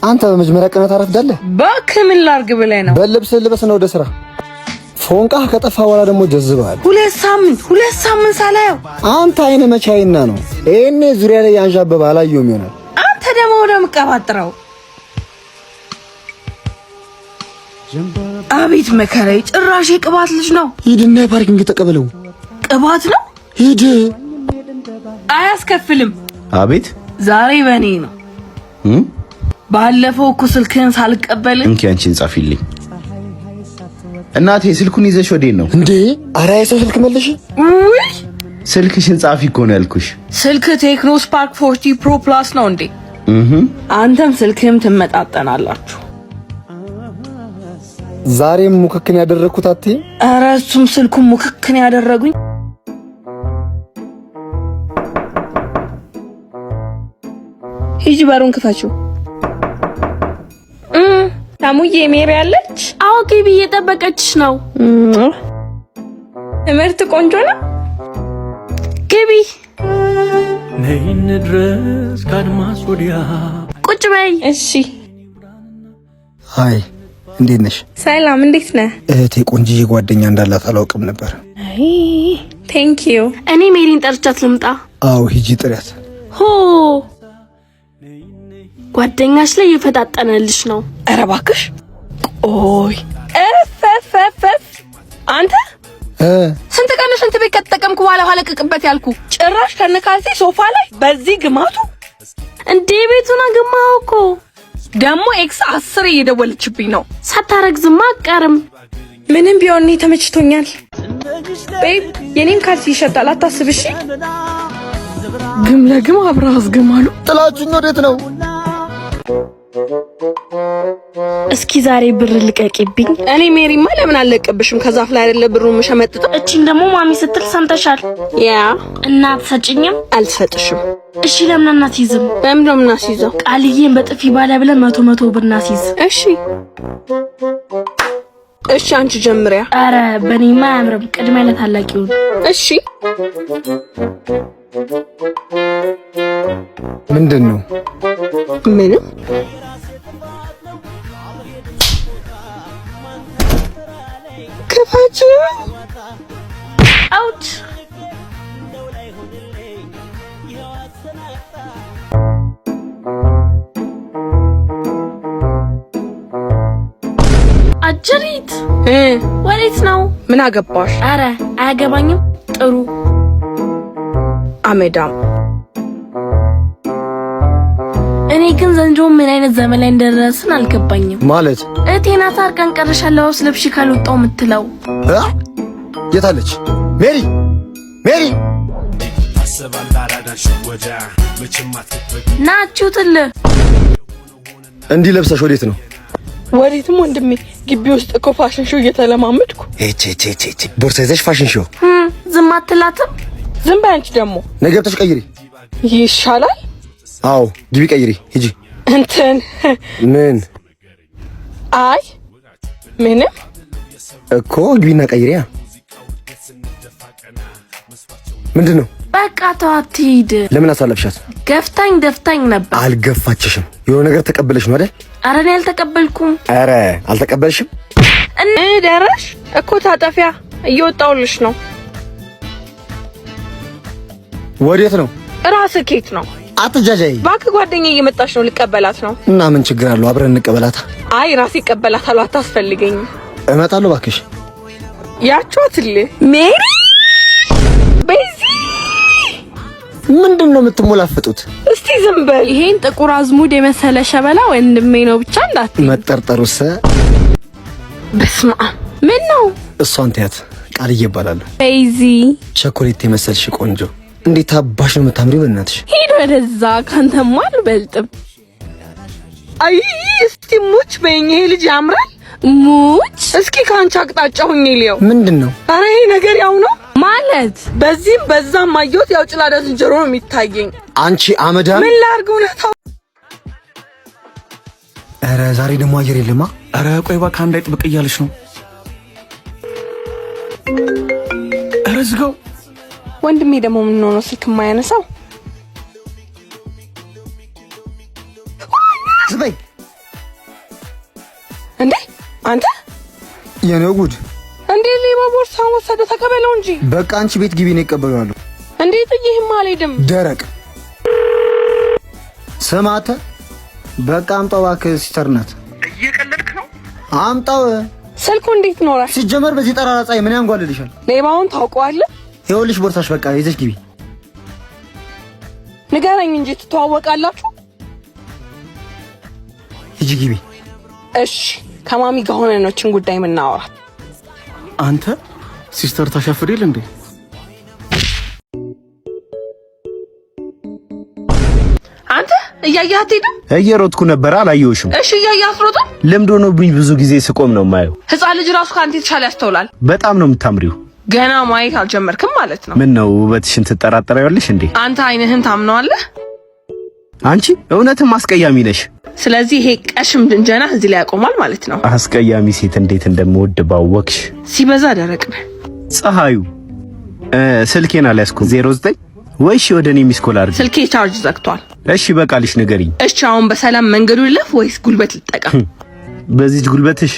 አንተ በመጀመሪያ ቀን ታረፍዳለህ። በከምን ላርግ ብለህ ነው? በልብስ ልበስ ነው ወደ ስራ። ፎንቃ ከጠፋ በኋላ ደግሞ ጀዝባል። ሁለት ሳምንት ሳላየው አንተ አይነ መቻይና ነው። እኔ ዙሪያ ላይ ያንዣበበ አላየሁም ይሆናል። አንተ ደግሞ ወደ መቀባጥረው። አቤት መከራዬ! ጭራሽ የቅባት ልጅ ነው። ሂድና የፓርኪንግ ተቀበለው። ቅባት ነው? ሂድ። አያስከፍልም። አቤት ዛሬ በኔ ነው። ባለፈው እኮ ስልክህን ሳልቀበል እንኪ አንቺን ጻፊልኝ። እናቴ ስልኩን ይዘሽ ወዴት ነው እንዴ? ኧረ የሰው ስልክ መልሽ። ውይ ስልክሽን ጻፊ እኮ ነው ያልኩሽ። ስልክ ቴክኖ ስፓርክ 40 ፕሮ ፕላስ ነው እንዴ? አንተም ስልክህም ትመጣጠናላችሁ። ዛሬም ሙክክን ያደረኩት አትይ? ኧረ እሱም ስልኩን ሙክክን ያደረጉኝ። ሂጂ በሩን ክፈችው። ታሙዬ ሜሪ ያለች? አዎ ግቢ፣ እየጠበቀችሽ ነው። ትምህርት ቆንጆ ነው። ግቢ። ነይን ድረስ ካድማስ ወዲያ ቁጭ በይ። እሺ። አይ እንዴት ነሽ? ሰላም፣ እንዴት ነህ? እህቴ ቆንጂዬ ጓደኛ እንዳላት አላውቅም ነበር። አይ ቴንክ ዩ። እኔ ሜሪን ጠርቻት ልምጣ? አዎ ሂጂ ጥሪያት። ሆ ጓደኛሽ ላይ እየፈጣጠነልሽ ነው። ኧረ እባክሽ ቆይ። እፈፈፈ አንተ ስንት ቀን ሽንት ቤት ከተጠቀምኩ በኋላ ኋለቅቅበት ያልኩ ጭራሽ ከነካልሲ ሶፋ ላይ በዚህ ግማቱ እንዴ! ቤቱን አገማው እኮ ደግሞ ኤክስ 10 እየደወለችብኝ ነው። ሳታረግዝማ አትቀርም። ምንም ቢሆን እኔ ተመችቶኛል። ቤብ የኔም ካልሲ ይሸጣል አታስብሽ። ግም ለግም አብረው አስገማሉ። ጥላችሁኝ ወዴት ነው? እስኪ ዛሬ ብር ልቀቂብኝ። እኔ ሜሪማ ለምን አልለቀብሽም? ከዛፍ ላይ አይደለ ብሩ መሸመጥቶ። እቺን ደግሞ ማሚ ስትል ሰምተሻል? ያ እናት ሰጭኝም አልሰጥሽም። እሺ ለምን እናትይዝም? በምን ነው እናስይዘው? ቃልዬን በጥፊ ባለ ብለን 100 ብር እናስይዝ። እሺ እሺ አንቺ ጀምሪያ። አረ በኔማ አያምርም። ቅድሚያ ለታላቂው። እሺ ምንድን ነው? ምንም ከፋች አውት አጀሪት ወዴት ነው? ምን አገባሽ? አረ አያገባኝም። ጥሩ አመዳም። እኔ ግን ዘንድሮ ምን አይነት ዘመን ላይ እንደደረስን አልገባኝም። ማለት እቴና ታርቀን ቀርሻለሁ ስለብሽ ካልወጣው የምትለው የታለች? ሜሪ ሜሪ ናችሁ ትል እንዲህ ለብሰሽ ወዴት ነው? ወዴትም ወንድሜ፣ ግቢ ውስጥ እኮ ፋሽን ሾው እየተለማመድኩ። ቦርሳ ይዘሽ ፋሽን ሾው? ዝም አትላትም? ዝም በይ አንቺ ደግሞ። ነገ ገብተሽ ቀይሪ ይሻላል። አዎ ግቢ ቀይሪ ሂጂ። እንትን ምን? አይ ምንም እኮ ግቢና ቀይሪያ። ምንድን ነው? በቃ ተዋት ሂድ። ለምን አሳለፍሻት? ገፍታኝ ደፍታኝ ነበር። አልገፋችሽም። የሆነ ነገር ተቀበለሽ ነው አይደል? አረ እኔ አልተቀበልኩም። አረ አልተቀበልሽም? ደረሽ እኮ ታጠፊያ። እየወጣሁልሽ ነው። ወዴት ነው? ራስ ኬት ነው? አትጃጃይ እባክህ። ጓደኛዬ እየመጣች ነው፣ ልቀበላት ነው። እና ምን ችግር አለው? አብረን እንቀበላታ። አይ ራሴ እቀበላታለሁ፣ አታስፈልገኝም። እመጣለሁ እባክሽ። ያቻትልህ ሜሪ ቤዚ ምንድነው የምትሞላፈጡት? እስቲ ዝም በል። ይሄን ጥቁር አዝሙድ የመሰለ ሸበላ ወንድሜ ነው ብቻ እንዳት መጠርጠሩስ። በስማ ምን ነው? እሷን ተያት። ቃልዬ እባላለሁ። ቤዚ ቸኮሌት የመሰልሽ ቆንጆ፣ እንዴት አባሽ ነው የምታምሪው! በእናትሽ ሂድ ወደዛ፣ ካንተማ አልበልጥም። አይ እስቲ ሙች በይኝ። ይሄ ልጅ ያምራል። ሙች እስኪ ካንቺ አቅጣጫ ሁኚ ሊየው። ምንድነው? አረ ይሄ ነገር ያው ነው ማለት በዚህም በዛም አየሁት። ያው ጭላዳ ዝንጀሮ ነው የሚታየኝ። አንቺ አመዳም ምን ላድርገው ነው? አረ ዛሬ ደግሞ አየር የለማ። አረ ቆይ እባክህ አንድ አይጥብቅ እያለች ነው። አረ ዝጋው። ወንድሜ ደግሞ ምን ሆኖ ስልክ የማያነሳው? ዝበይ እንዴ አንተ የኔው ጉድ! እንዴ ሌባ ቦርሳውን ወሰደ። ተቀበለው እንጂ። በቃ አንቺ ቤት ግቢ ነው ይቀበሏለሁ። እንዴ ጥዬህም አልሄድም። ደረቅ ስማተ በቃ አምጣው እባክህ። ሲስተር ናት። እየቀለድክ ነው? አምጣው። ስልኩ እንዴት ኖረ? ሲጀመር በዚህ ጠራራ ፀሐይ ምን ያንጓልልሻል? ሌባውን ታውቀዋለህ? ይኸውልሽ ቦርሳሽ በቃ ይዘሽ ግቢ። ንገረኝ እንጂ ትተዋወቃላችሁ? ሂጂ ግቢ። እሺ ከማሚ ጋር ሆነን ነው እችን ጉዳይ የምናወራት። አንተ ሲስተር ታሻፍሪል እንዴ? አንተ እያየህ አትሄድም? እየሮጥኩ ነበር አላየሁሽም። እሺ እያየህ አትሮጥም? ልምድ ሆኖብኝ ብዙ ጊዜ ስቆም ነው የማየው። ህፃን ልጅ ራሱ ከአንተ የተሻለ ያስተውላል። በጣም ነው የምታምሪው። ገና ማየት አልጀመርክም ማለት ነው። ምን ነው ውበትሽን ትጠራጠሪያለሽ እንዴ? አንተ አይንህን ታምነዋለህ? አንቺ እውነትም አስቀያሚ ነሽ። ስለዚህ ይሄ ቀሽም ድንጀና እዚህ ላይ ያቆማል ማለት ነው። አስቀያሚ ሴት እንዴት እንደምወድ ባወቅሽ። ሲበዛ ደረቅ ነህ። ፀሐዩ ስልኬን አልያዝኩም። 09 ወይሽ ወደኔ ሚስኮል አድርጊ። ስልኬ ቻርጅ ዘግቷል። እሺ በቃልሽ ንገሪኝ። እሺ አሁን በሰላም መንገዱ ይለፍ ወይስ ጉልበት ልጠቀም? በዚህ ጉልበትሽ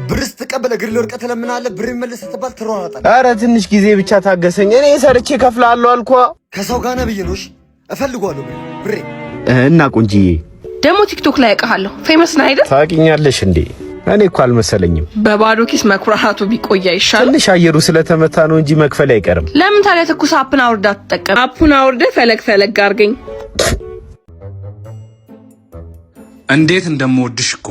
ብርስ ተቀበለ ግርል ወርቀት ለምናለ ብር ይመለስ ተባል ትሯሯጣለህ። ኧረ ትንሽ ጊዜ ብቻ ታገሰኝ። እኔ ሰርቼ ከፍላለሁ አልኳ። ከሰው ጋር ነብይ ነውሽ እፈልጓለሁ ብሬ እና ቁንጂዬ ደግሞ ቲክቶክ ላይ ያውቃለሁ። ፌመስ ነህ አይደል? ታውቂኛለሽ እንዴ? እኔ እኮ አልመሰለኝም። በባዶ ኪስ መኩራራቱ ቢቆያ ይሻላል። ትንሽ አየሩ ስለተመታ ነው እንጂ መክፈል አይቀርም። ለምን ታዲያ ትኩስ አፕን አውርዳ ተጠቀም። አፑን አውርደህ ፈለግ ፈለግ አድርገኝ። እንዴት እንደምወድሽ እኮ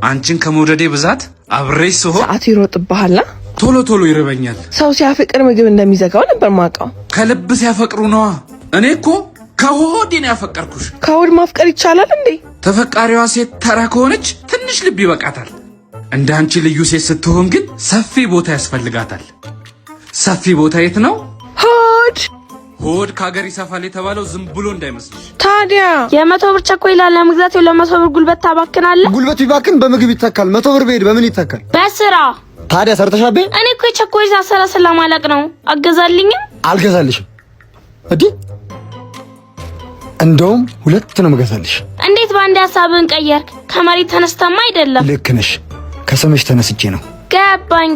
አንቺን ከመውደዴ ብዛት አብሬሽ ስሆን ሰዓቱ ይሮጥብሃል። ቶሎ ቶሎ ይርበኛል። ሰው ሲያፈቅር ምግብ እንደሚዘጋው ነበር ማውቀው። ከልብ ሲያፈቅሩ ነዋ። እኔ እኮ ከሆዴ ነው ያፈቀርኩሽ። ከሆድ ማፍቀር ይቻላል እንዴ? ተፈቃሪዋ ሴት ተራ ከሆነች ትንሽ ልብ ይበቃታል። እንደ አንቺ ልዩ ሴት ስትሆን ግን ሰፊ ቦታ ያስፈልጋታል። ሰፊ ቦታ የት ነው? ሆድ። ሆድ ከሀገር ይሰፋል የተባለው ዝም ብሎ እንዳይመስልሽ። ታዲያ 100 ብር ቸኮይላ ለመግዛት 200 ብር ጉልበት ታባክናለህ። ጉልበቱ ይባክን በምግብ ይተካል። 100 ብር ብሄድ በምን ይተካል? በስራ። ታዲያ ሰርተሻቤ? እኔ እኮ የቸኮይ ሳሰራ ስለማለቅ ነው። አገዛልኝም? አልገዛልሽም። እዲ እንደውም 2 ነው የምገዛልሽ። እንዴት ባንዴ ሐሳብህን ቀየርክ? ከመሬት ተነስተማ አይደለም። ልክ ነሽ። ከስምሽ ተነስቼ ነው።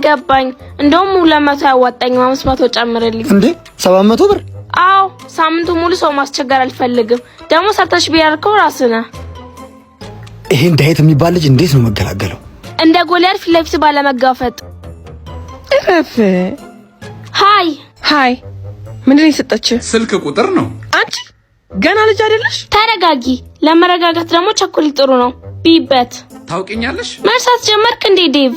ገባኝ። እንደውም 200 ያዋጣኝ 500 ጨምርልኝ። እንዴ 700 ብር? አዎ ሳምንቱ ሙሉ ሰው ማስቸገር አልፈልግም። ደግሞ ሰርተሽ ቢያርከው ራስህ ነህ። ይሄ እንዳይት የሚባል ልጅ እንዴት ነው መገላገለው? እንደ ጎልያድ ፊት ለፊት ባለመጋፈጥ። እረፍ። ሃይ ምንድን ነው የሰጠች? ስልክ ቁጥር ነው። አንቺ ገና ልጅ አይደለሽ? ተረጋጊ። ለመረጋጋት ደግሞ ቸኮሌት ጥሩ ነው። ቢበት ታውቂኛለሽ? መርሳት ጀመርክ እንዴ ዴቭ?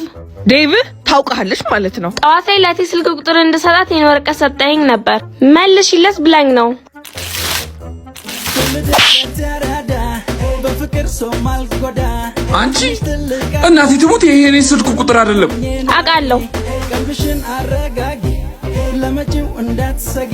ዴቭ ታውቃለሽ ማለት ነው። ጠዋት ላይ ለቴ ስልክ ቁጥር እንድሰጣት የኔ ወረቀት ሰጠኝ ነበር። መልሽለት ብላኝ ነው። አንቺ እናቴ ትሙት ይሄ የኔ ስልክ ቁጥር አይደለም። አውቃለሁ። ቀልብሽን አረጋጊ ለመጪው እንዳትሰጊ